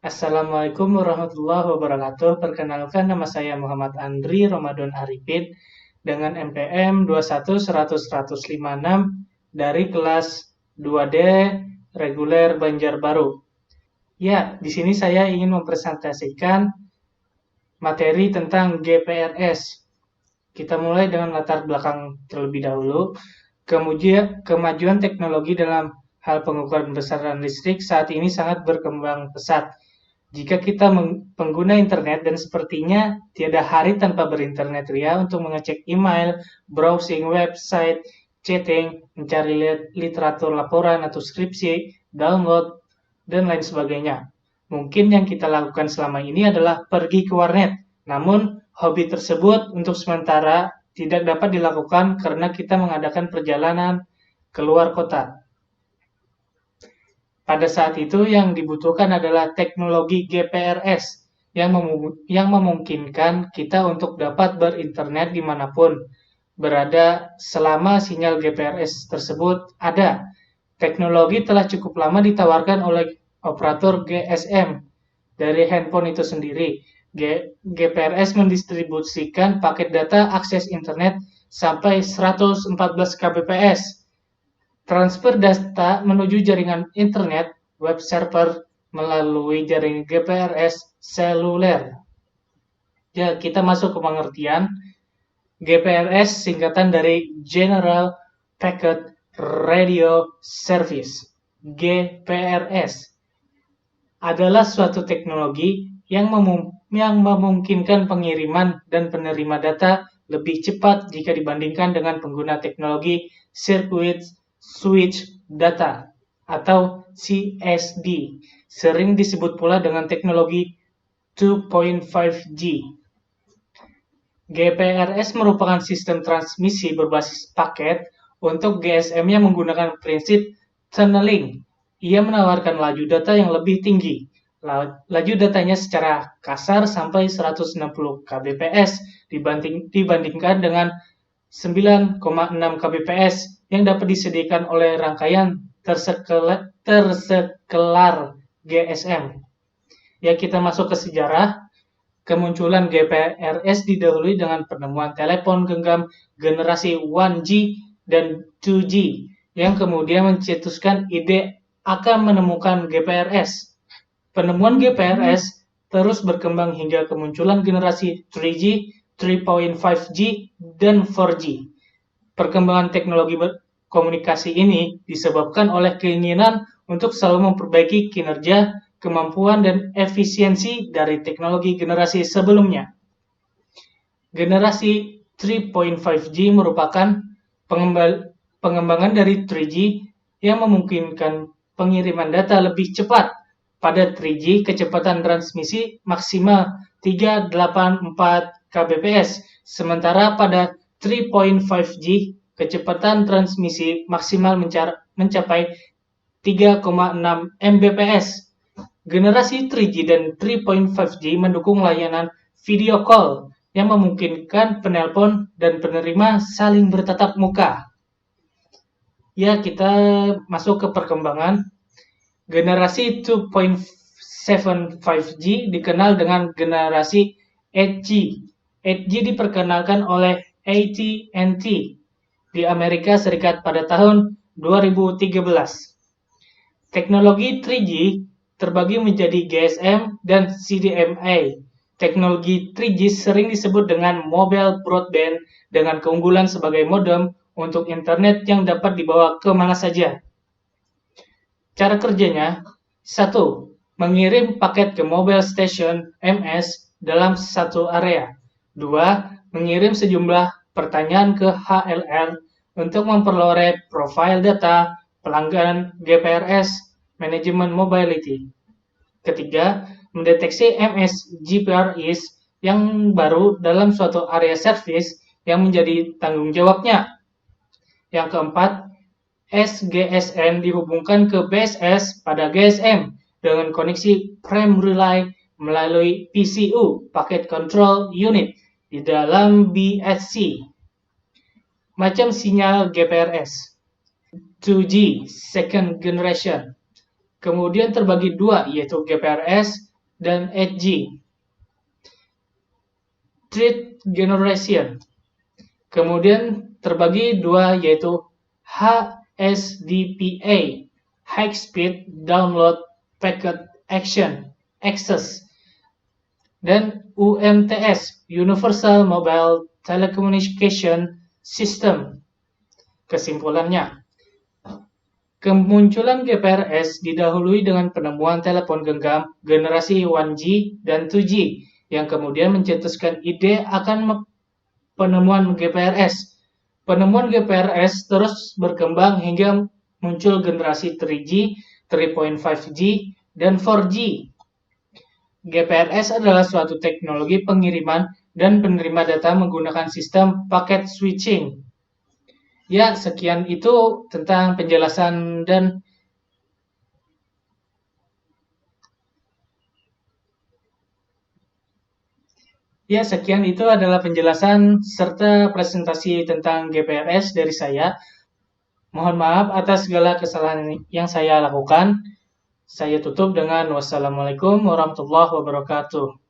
Assalamualaikum warahmatullahi wabarakatuh. Perkenalkan, nama saya Muhammad Andri Ramadan Arifin dengan NPM 2110056 dari kelas 2D reguler Banjarbaru. Ya, di sini saya ingin mempresentasikan materi tentang GPRS. Kita mulai dengan latar belakang terlebih dahulu. Kemajuan teknologi dalam hal pengukuran besaran listrik saat ini sangat berkembang pesat. Jika kita pengguna internet, dan sepertinya tiada hari tanpa berinternet ria untuk mengecek email, browsing website, chatting, mencari literatur laporan atau skripsi, download, dan lain sebagainya. Mungkin yang kita lakukan selama ini adalah pergi ke warnet, namun hobi tersebut untuk sementara tidak dapat dilakukan karena kita mengadakan perjalanan keluar kota. Pada saat itu yang dibutuhkan adalah teknologi GPRS yang memungkinkan kita untuk dapat berinternet dimanapun berada selama sinyal GPRS tersebut ada. Teknologi telah cukup lama ditawarkan oleh operator GSM dari handphone itu sendiri. GPRS mendistribusikan paket data akses internet sampai 114 kbps. Transfer data menuju jaringan internet web server melalui jaringan GPRS seluler. Ya, kita masuk ke pengertian. GPRS singkatan dari General Packet Radio Service. GPRS adalah suatu teknologi yang memungkinkan pengiriman dan penerima data lebih cepat jika dibandingkan dengan pengguna teknologi Circuit Switch Data atau CSD, sering disebut pula dengan teknologi 2.5G. GPRS merupakan sistem transmisi berbasis paket untuk GSM yang menggunakan prinsip tunneling. Ia menawarkan laju data yang lebih tinggi. Laju datanya secara kasar sampai 160 kbps dibandingkan dengan 9,6 kbps yang dapat disediakan oleh rangkaian tersekelar GSM. Ya, kita masuk ke sejarah. Kemunculan GPRS didahului dengan penemuan telepon genggam generasi 1G dan 2G yang kemudian mencetuskan ide akan menemukan GPRS. Penemuan GPRS terus berkembang hingga kemunculan generasi 3G, 3.5G, dan 4G. Perkembangan teknologi komunikasi ini disebabkan oleh keinginan untuk selalu memperbaiki kinerja, kemampuan, dan efisiensi dari teknologi generasi sebelumnya. Generasi 3.5G merupakan pengembangan dari 3G yang memungkinkan pengiriman data lebih cepat. Pada 3G, kecepatan transmisi maksimal 384 kbps, sementara pada 3.5G, kecepatan transmisi maksimal mencapai 3,6 mbps. Generasi 3G dan 3.5G mendukung layanan video call yang memungkinkan penelpon dan penerima saling bertatap muka. Ya, kita masuk ke perkembangan. Generasi 2.75G dikenal dengan generasi 8G. 8G diperkenalkan oleh AT&T di Amerika Serikat pada tahun 2013. Teknologi 3G terbagi menjadi GSM dan CDMA. Teknologi 3G sering disebut dengan mobile broadband dengan keunggulan sebagai modem untuk internet yang dapat dibawa kemana saja. Cara kerjanya, 1. Mengirim paket ke mobile station MS dalam satu area. 2. Mengirim sejumlah pertanyaan ke HLR untuk memperoleh profil data pelanggan GPRS Management Mobility. Ketiga, mendeteksi MS GPRS yang baru dalam suatu area service yang menjadi tanggung jawabnya. Yang keempat, SGSN dihubungkan ke BSS pada GSM dengan koneksi prime relay melalui PCU, Packet Control Unit, di dalam BSC. Macam sinyal GPRS. 2G, second generation. Kemudian terbagi dua, yaitu GPRS dan 8G. Third generation. Kemudian terbagi dua, yaitu HSDPA, High Speed Download Packet Access, dan UMTS, Universal Mobile Telecommunication System. Kesimpulannya, kemunculan GPRS didahului dengan penemuan telepon genggam generasi 1G dan 2G, yang kemudian mencetuskan ide akan penemuan GPRS. Penemuan GPRS terus berkembang hingga muncul generasi 3G, 3.5G, dan 4G. GPRS adalah suatu teknologi pengiriman dan penerima data menggunakan sistem paket switching. Ya, sekian itu tentang penjelasan dan sekian itu adalah penjelasan serta presentasi tentang GPRS dari saya. Mohon maaf atas segala kesalahan yang saya lakukan. Saya tutup dengan wassalamualaikum warahmatullahi wabarakatuh.